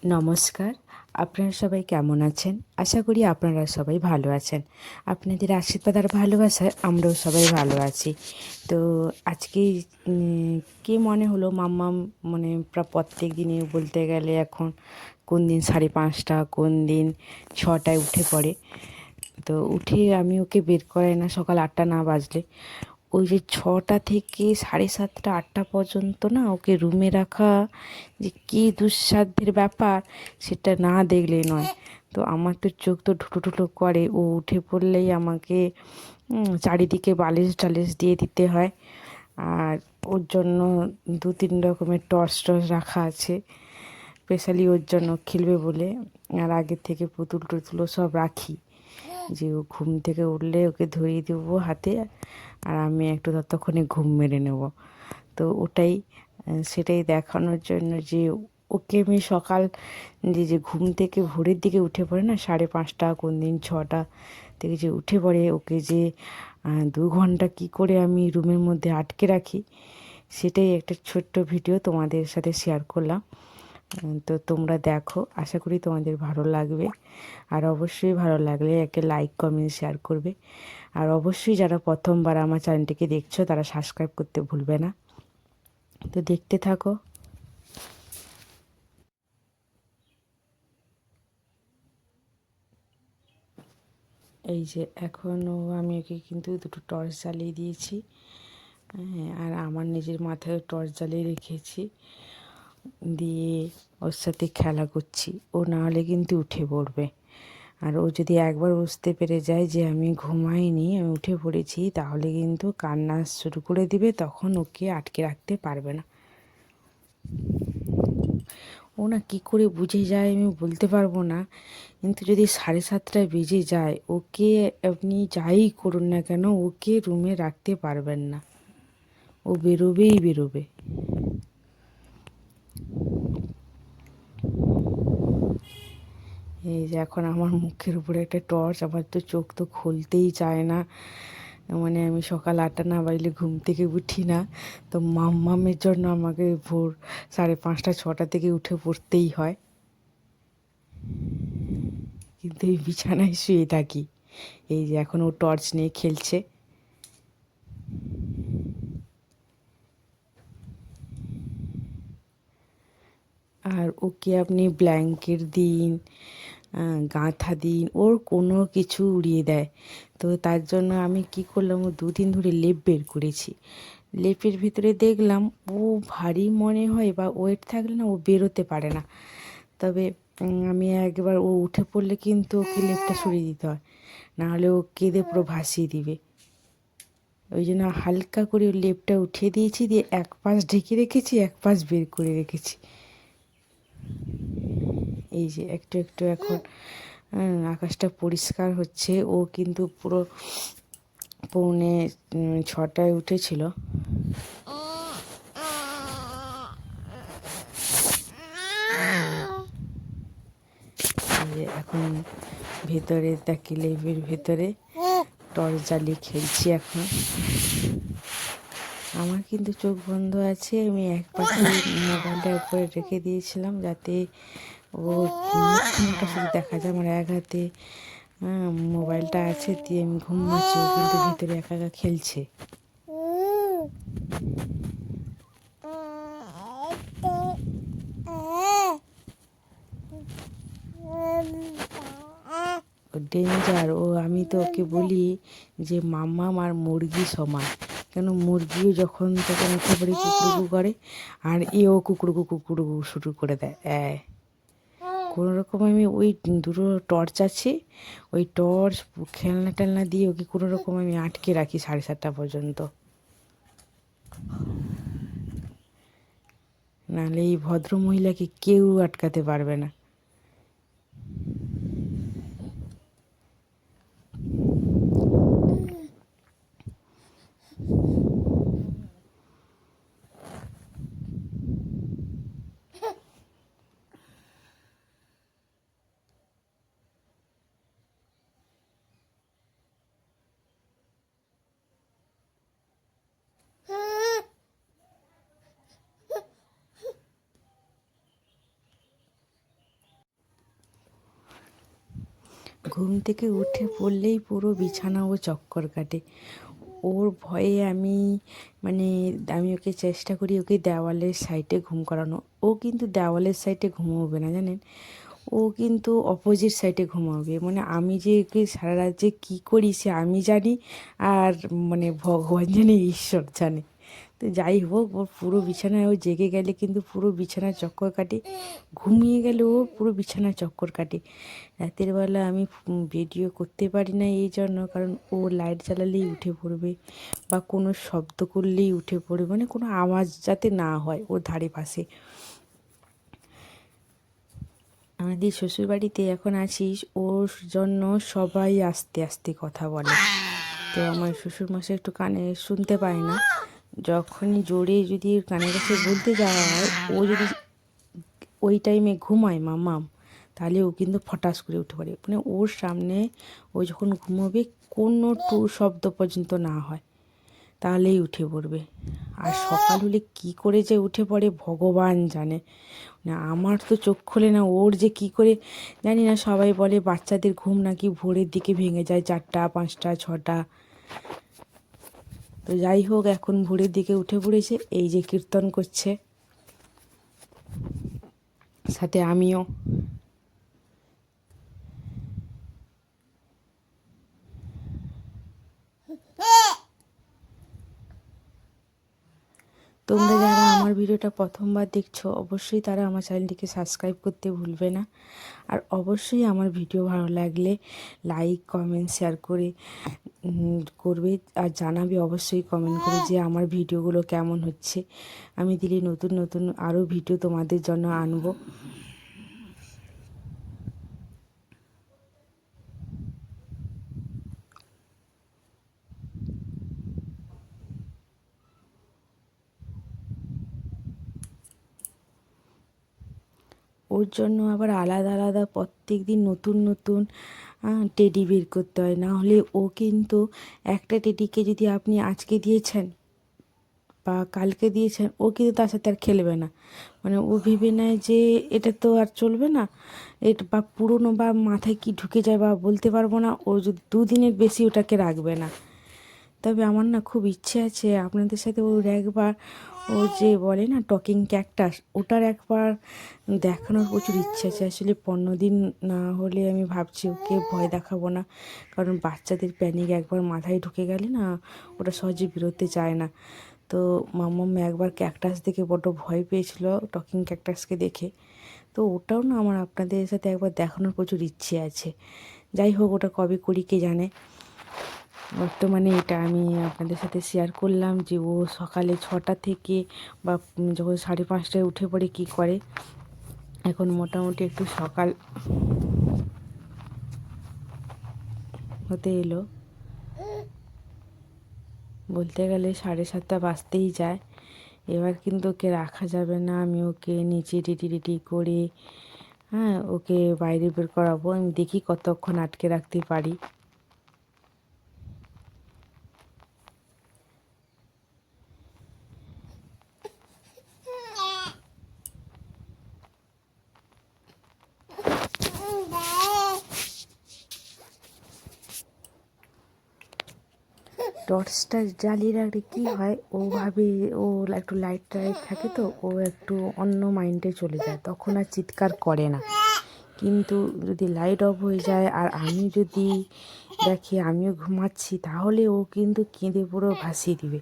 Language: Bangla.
নমস্কার। আপনারা সবাই কেমন আছেন? আশা করি আপনারা সবাই ভালো আছেন। আপনাদের আশীর্বাদ আর ভালোবাসায় আমরাও সবাই ভালো আছি। তো আজকে কি মনে হলো মাম্মাম মানে প্রত্যেক দিনই বলতে গেলে এখন কোন দিন 5:30 কোন দিন 6টায় উঠে পড়ে। তো উঠে আমি ওকে বের করাই না সকাল 8টা না বাজলে। ওই যে 6টা থেকে 7:30 8টা পর্যন্ত না ওকে রুমে রাখা যে কী দুঃসাধ্যের ব্যাপার সেটা না দেখলে নয়। তো আমার তো চোখ তো ঢুটো ঢুটো করে, ও উঠে পড়লেই আমাকে চারিদিকে বালিশ টালিশ দিয়ে দিতে হয়। আর ওর জন্য 2-3 রকমের টর্চ টর্চ রাখা আছে স্পেশালি ওর জন্য খেলবে বলে। আর আগের থেকে পুতুল টুতুলও সব রাখি, যে ও ঘুম থেকে উঠলে ওকে ধরিয়ে দেবো হাতে আর আমি একটু ততক্ষণে ঘুম মেরে নেব। তো সেটাই দেখানোর জন্য যে ওকে আমি সকাল যে ঘুম থেকে ভোরের দিকে উঠে পড়ে না 5:30 কোন দিন 6টা থেকে যে উঠে পড়ে, ওকে যে 2 ঘন্টা কি করে আমি রুমের মধ্যে আটকে রাখি সেটাই একটা ছোট্ট ভিডিও তোমাদের সাথে শেয়ার করলাম। তো তোমরা দেখো, আশা করি তোমাদের ভালো লাগবে। আর অবশ্যই ভালো লাগলে একটা লাইক কমেন্ট শেয়ার করবে। আর অবশ্যই যারা প্রথমবার আমার চ্যানেলটিকে দেখছো তারা সাবস্ক্রাইব করতে ভুলবে না। তো দেখতে থাকো। এই যে এখনও আমি ওকে কিন্তু 2টো টর্চ জ্বালিয়ে দিয়েছি। হ্যাঁ, আর আমার নিজের মাথায় টর্চ জ্বালিয়ে রেখেছি, দিয়ে ওর সাথে খেলা করছি। ও না হলে কিন্তু উঠে পড়বে। আর ও যদি একবার বুঝতে পেরে যায় যে আমি ঘুমাইনি, আমি উঠে পড়েছি, তাহলে কিন্তু কান্না শুরু করে দিবে, তখন ওকে আটকে রাখতে পারবে না। ও না কী করে বুঝে যায় আমি বলতে পারবো না, কিন্তু যদি 7:30 বেজে যায় ওকে আপনি যাই করুন না কেন ওকে রুমে রাখতে পারবেন না, ও বেরোবেই বেরোবে। এই যে এখন আমার মুখের উপরে একটা টর্চ, আমার তো চোখ তো খুলতেই চায় না। মানে আমি সকাল 8টা না বাজলে ঘুম থেকে উঠি না। তো মাম্মামের জন্য আমাকে ভোর 5:30 6টা থেকে উঠে পড়তেই হয়, কিন্তু এই বিছানায় শুয়ে থাকি। এই যে এখন ও টর্চ নিয়ে খেলছে। আর ওকে আপনি ব্ল্যাঙ্কেট দিন, গাঁথা দিন, ওর কোনো কিছু উড়িয়ে দেয়। তো তার জন্য আমি কি করলাম, ও 2 দিন ধরে লেপ বের করেছি। লেপের ভিতরে দেখলাম ও ভারী মনে হয় বা ওয়েট থাকলে না ও বেরোতে পারে না। তবে আমি একবার ও উঠে পড়লে কিন্তু ওকে লেপটা সরিয়ে দিতে হয়, নাহলে ও কেঁদে পুরো ভাসিয়ে দিবে। ওই জন্য হালকা করে লেপটা উঠিয়ে দিয়েছি, দিয়ে এক পাশ ঢেকে রেখেছি, এক পাশ বের করে রেখেছি। এই যে একটু একটু এখন আকাশটা পরিষ্কার হচ্ছে। ও কিন্তু পুরো 5:45 উঠেছিল। এই যে এখন ভেতরে তাকে লেবের ভেতরে টর্চ জ্বালিয়ে খেলছি এখন। আমার কিন্তু চোখ বন্ধ আছে, আমি এক পাশে মোবাইলটা উপরে রেখে দিয়েছিলাম যাতে ওর মুখখানাটা শুধু দেখা যায়। আমার এক হাতে মোবাইলটা আছে, দিয়ে আমি ঘুমাচ্ছি, ও কিন্তু ভিতরে একা একা খেলছে। ডেঞ্জার ও। আমি তো ওকে বলি যে মাম্মাম আর মুরগি সমান, কেন মুরগিও যখন তখন উঠে পড়ে কুকুরকু করে, আর এও কুকুরকু শুরু করে দেয়। কোনো রকম আমি ওই 2টো টর্চ আছে, ওই টর্চ খেলনা টেলনা দিয়ে ওকে কোনো রকম আমি আটকে রাখি 7:30 পর্যন্ত, নাহলে এই ভদ্র মহিলাকে কেউ আটকাতে পারবে না। ঘুম থেকে উঠে পড়লেই পুরো বিছানা ও চক্কর কাটে। ওর ভয়ে মানে আমি ওকে চেষ্টা করি ওকে দেওয়ালের সাইডে ঘুম করানো। ও কিন্তু দেওয়ালের সাইডে ঘুমোবে না জানেন, ও কিন্তু অপোজিট সাইডে ঘুমাবে। মানে আমি যে ওকে সারা রাত যে কী করি সে আমি জানি, আর মানে ভগবান জানে, ঈশ্বর জানে। তো যাই হোক, ওর পুরো বিছানায় ও জেগে গেলে কিন্তু পুরো বিছানায় চক্কর কাটে, ঘুমিয়ে গেলে ও পুরো বিছানায় চক্কর কাটে। রাতের বেলা আমি ভিডিও করতে পারি না এই জন্য, কারণ ও লাইট জ্বালালেই উঠে পড়বে বা কোনো শব্দ করলেই উঠে পড়বে, মানে কোনো আওয়াজ যাতে না হয় ওর ধারে পাশে। আমাদের শ্বশুরবাড়িতে এখন আছিস, ওর জন্য সবাই আস্তে আস্তে কথা বলে। তো আমার শ্বশুরমশাই একটু কানে শুনতে পায় না, যখনই জোরে যদি কানের কাছে বলতে যাওয়া হয়, ও যদি ওই টাইমে ঘুমায় মাম্মাম, তাহলে ও কিন্তু ফটাস করে উঠে পড়ে। মানে ওর সামনে ও যখন ঘুমোবে কোনো শব্দ পর্যন্ত না হয় তাহলেই উঠে পড়বে। আর সকাল হলে কী করে যে উঠে পড়ে ভগবান জানে। না আমার তো চোখ খোলে না, ওর যে কী করে জানি না। সবাই বলে বাচ্চাদের ঘুম নাকি ভোরের দিকে ভেঙে যায় 4টা 5টা 6টা। তো যাই হোক, এখন ভোরের দিকে উঠে পড়েছে, এই যে কীর্তন করছে সাথে আমিও। তোমরা যারা আমার ভিডিওটা প্রথমবার দেখছো অবশ্যই তারা আমার চ্যানেলটিকে সাবস্ক্রাইব করতে ভুলবে না। আর অবশ্যই আমার ভিডিও ভালো লাগলে লাইক কমেন্ট শেয়ার করবে, আর জানাবে অবশ্যই কমেন্ট করে যে আমার ভিডিওগুলো কেমন হচ্ছে। আমি দিলে নতুন নতুন আরও ভিডিও তোমাদের জন্য আনবো। ওর জন্য আবার আলাদা আলাদা প্রত্যেক দিন নতুন নতুন টেডি বের করতে হয়, না হলে ও কিন্তু একটা টেডিকে যদি আপনি আজকে দিয়েছেন বা কালকে দিয়েছেন, ও কিন্তু তার সাথে আর খেলবে না। মানে ও ভেবে নেয় যে এটা তো আর চলবে না, এটা বা পুরনো বা মাথায় কি ঢুকে যায় বা বলতে পারবো না, ও যদি 2 দিনের বেশি ওটাকে রাখবে না। তবে আমার না খুব ইচ্ছে আছে আপনাদের সাথে ওর একবার, ও যে বলে না টকিং ক্যাকটাস, ওটার একবার দেখানোর প্রচুর ইচ্ছে আছে। আসলে 15 দিন না হলে আমি ভাবছি ওকে ভয় দেখাবো না, কারণ বাচ্চাদের প্যানিক একবার মাথায় ঢুকে গেলে না ওটা সহজে বেরোতে চায় না। তো মাম্মাম একবার ক্যাকটাস দেখে বড্ড ভয় পেয়েছিল, টকিং ক্যাকটাসকে দেখে। তো ওটাও না আমার আপনাদের সাথে একবার দেখানোর প্রচুর ইচ্ছে আছে। যাই হোক, ওটা কবে করি কে জানে। বর্তমানে এটা আমি আপনাদের সাথে শেয়ার করলাম যে ও সকালে 6টা থেকে বা যখন 5:30টায় উঠে পড়ে কী করে। এখন মোটামুটি একটু সকাল হতে এলো, বলতে গেলে 7:30 বাজতেই যায়। এবার কিন্তু ওকে রাখা যাবে না, আমি ওকে নিচে রেডি করে ওকে বাইরে বের করাবো। আমি দেখি কতক্ষণ আটকে রাখতে পারি। টর্চটা জ্বালিয়ে রাখলে কী হয়, ও ভাবে ও একটু লাইট টাইট থাকে তো ও একটু অন্য মাইন্ডে চলে যায়, তখন আর চিৎকার করে না। কিন্তু যদি লাইট অফ হয়ে যায় আর আমি যদি দেখি আমিও ঘুমাচ্ছি, তাহলে ও কিন্তু কেঁদে পুরো ভাসিয়ে দিবে।